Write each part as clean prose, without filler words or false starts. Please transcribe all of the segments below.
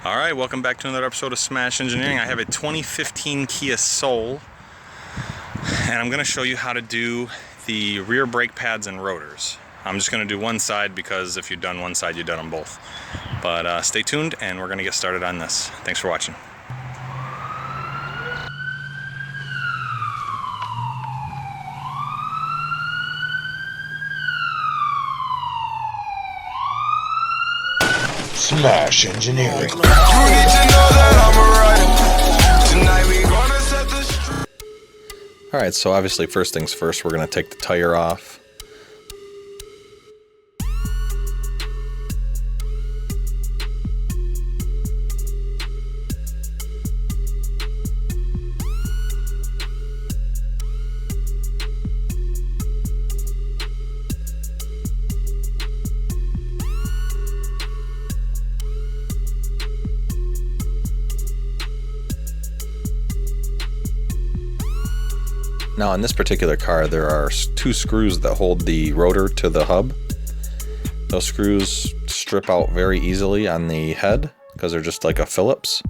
Alright, welcome back to another episode of Smash Engineering. I have a 2015 Kia Soul, and I'm going to show you how to do the rear brake pads and rotors. I'm just going to do one side because if you've done one side, you've done them both. But stay tuned, and we're going to get started on this. Thanks for watching. Smash Engineering. Alright, so obviously first things first, we're going to take the tire off. Now in this particular car, there are two screws that hold the rotor to the hub. Those screws strip out very easily on the head because they're just like a Phillips.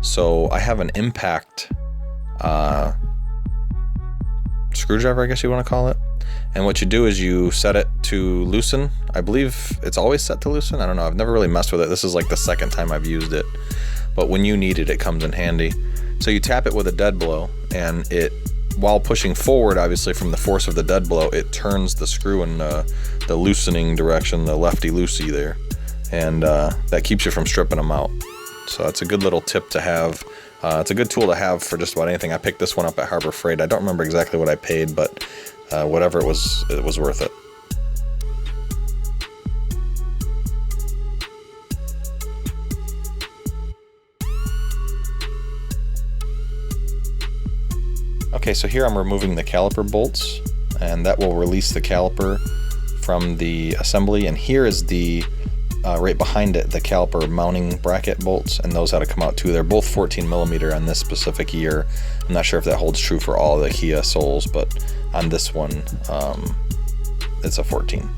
So I have an impact screwdriver, I guess you want to call it. And what you do is you set it to loosen. I believe it's always set to loosen. I don't know. I've never really messed with it. This is like the second time I've used it. But when you need it, it comes in handy. So you tap it with a dead blow, and it, while pushing forward, obviously from the force of the dead blow, it turns the screw in the loosening direction, the lefty-loosey there, and that keeps you from stripping them out. So that's a good little tip to have. It's a good tool to have for just about anything. I picked this one up at Harbor Freight. I don't remember exactly what I paid, but whatever it was worth it. Okay, so here I'm removing the caliper bolts, and that will release the caliper from the assembly. And here is the, right behind it, the caliper mounting bracket bolts, and those had to come out too. They're both 14mm on this specific year. I'm not sure if that holds true for all the Kia Souls, but on this one, it's a 14.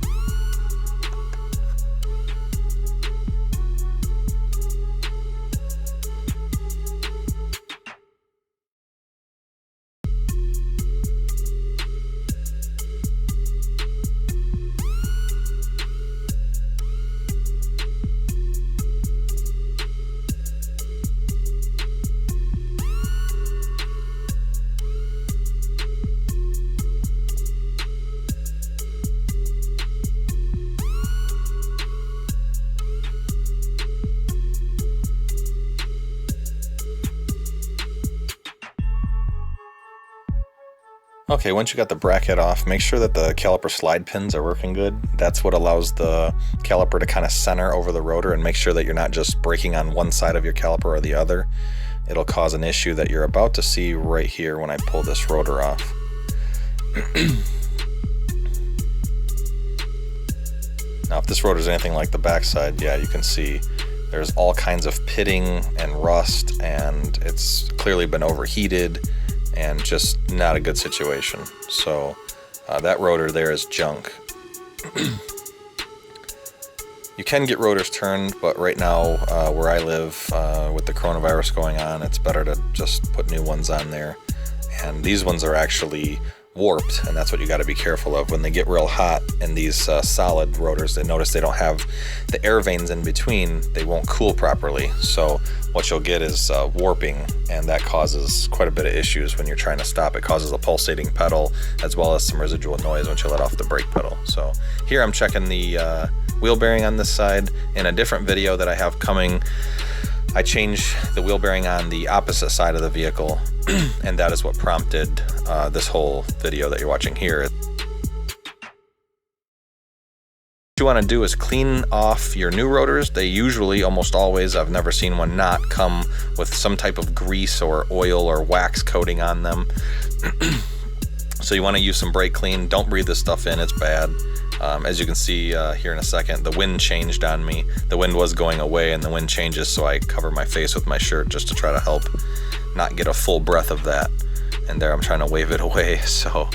Okay, once you got the bracket off, make sure that the caliper slide pins are working good. That's what allows the caliper to kind of center over the rotor, and make sure that you're not just braking on one side of your caliper or the other. It'll cause an issue that you're about to see right here when I pull this rotor off. Now if this rotor is anything like the backside, yeah, you can see there's all kinds of pitting and rust, and it's clearly been overheated and just not a good situation. So that rotor there is junk. You can get rotors turned, but right now where I live with the coronavirus going on, it's better to just put new ones on there. And these ones are actually warped, and that's what you got to be careful of. When they get real hot in these solid rotors, they notice they don't have the air veins in between, they won't cool properly. So what you'll get is warping, and that causes quite a bit of issues when you're trying to stop. It causes a pulsating pedal as well as some residual noise once you let off the brake pedal. So here I'm checking the wheel bearing on this side. In a different video that I have coming, I changed the wheel bearing on the opposite side of the vehicle, and that is what prompted this whole video that you're watching here. What you want to do is clean off your new rotors. They usually, almost always, I've never seen one not, come with some type of grease or oil or wax coating on them. So you want to use some brake clean. Don't breathe this stuff in, it's bad. As you can see here in a second, the wind changed on me. The wind was going away and the wind changes, so I cover my face with my shirt just to try to help not get a full breath of that. And there I'm trying to wave it away. So,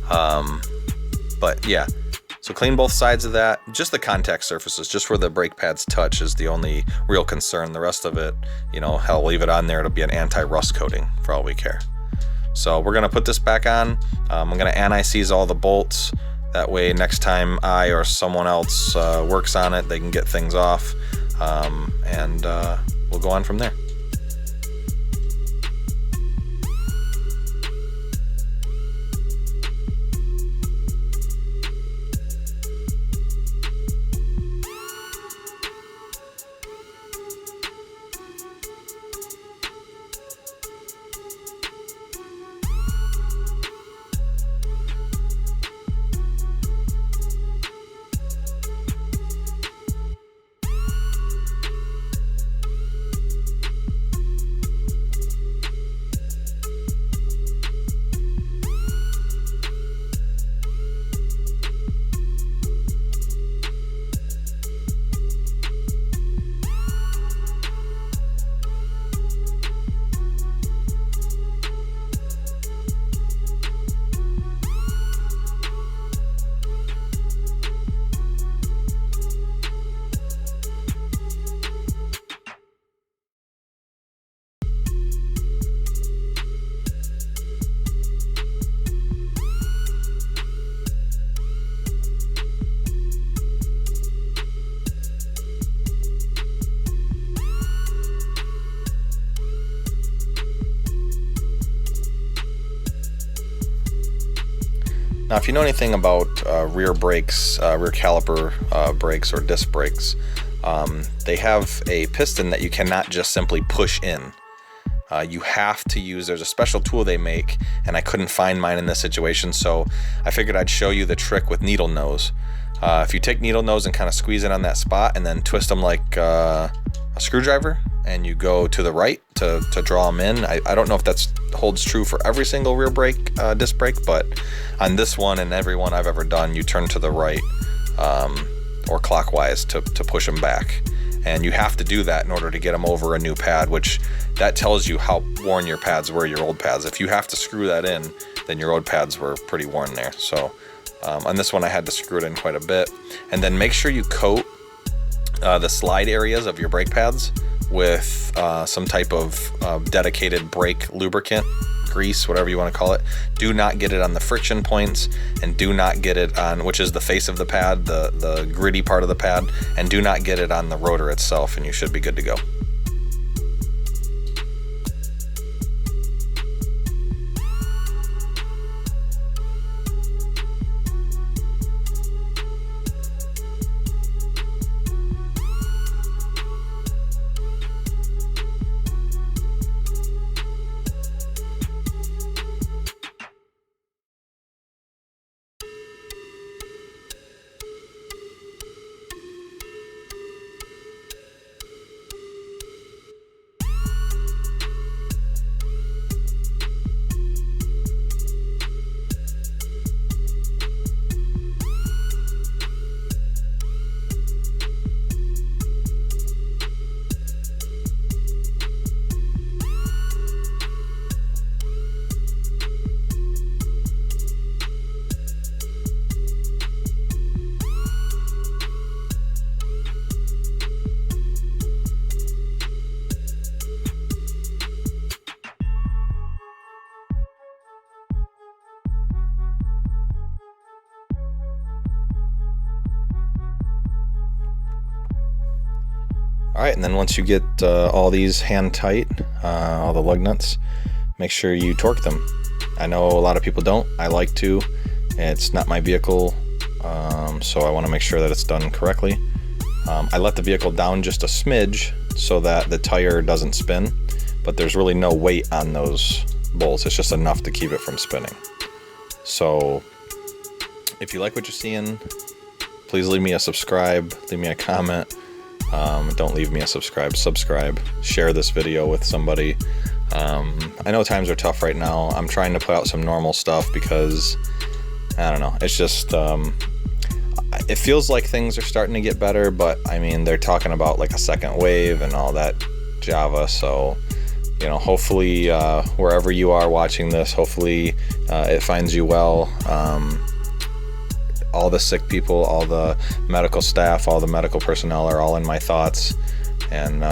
but yeah, So clean both sides of that. Just the contact surfaces, just where the brake pads touch, is the only real concern. The rest of it, you know, hell, leave it on there. It'll be an anti-rust coating for all we care. So we're gonna put this back on. I'm gonna anti-seize all the bolts. That way next time I or someone else works on it, they can get things off, and we'll go on from there. Now, if you know anything about rear brakes, rear caliper brakes or disc brakes, they have a piston that you cannot just simply push in. You have to use, there's a special tool they make, and I couldn't find mine in this situation, so I figured I'd show you the trick with needle nose. If you take needle nose and kind of squeeze it on that spot and then twist them like a screwdriver, and you go to the right to draw them in. I don't know if that holds true for every single rear brake, disc brake, but on this one and every one I've ever done, you turn to the right or clockwise to push them back. And you have to do that in order to get them over a new pad, which that tells you how worn your pads were, your old pads. If you have to screw that in, then your old pads were pretty worn there. So on this one I had to screw it in quite a bit. And then make sure you coat the slide areas of your brake pads with some type of dedicated brake lubricant, grease, whatever you want to call it. Do not get it on the friction points, and do not get it on, which is the face of the pad, the gritty part of the pad, and do not get it on the rotor itself, and you should be good to go. Alright, and then once you get all these hand tight, all the lug nuts, make sure you torque them. I know a lot of people don't. I like to. It's not my vehicle, so I want to make sure that it's done correctly. I let the vehicle down just a smidge so that the tire doesn't spin, but there's really no weight on those bolts. It's just enough to keep it from spinning. So if you like what you're seeing, please leave me a subscribe, leave me a comment. Don't leave me a subscribe. Share this video with somebody. I know times are tough right now. I'm trying to put out some normal stuff because, I don't know, it's just, it feels like things are starting to get better, but I mean, they're talking about like a second wave and all that Java, so, you know, hopefully, wherever you are watching this, hopefully, it finds you well. all the sick people, all the medical staff, all the medical personnel are all in my thoughts, and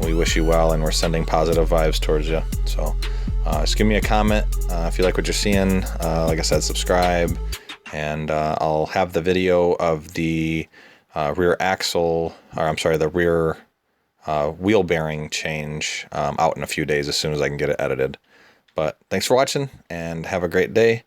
we wish you well, and we're sending positive vibes towards you. So just give me a comment if you like what you're seeing. Like I said, subscribe, and I'll have the video of the rear axle, or I'm sorry, the rear wheel bearing change out in a few days as soon as I can get it edited. But thanks for watching, and have a great day.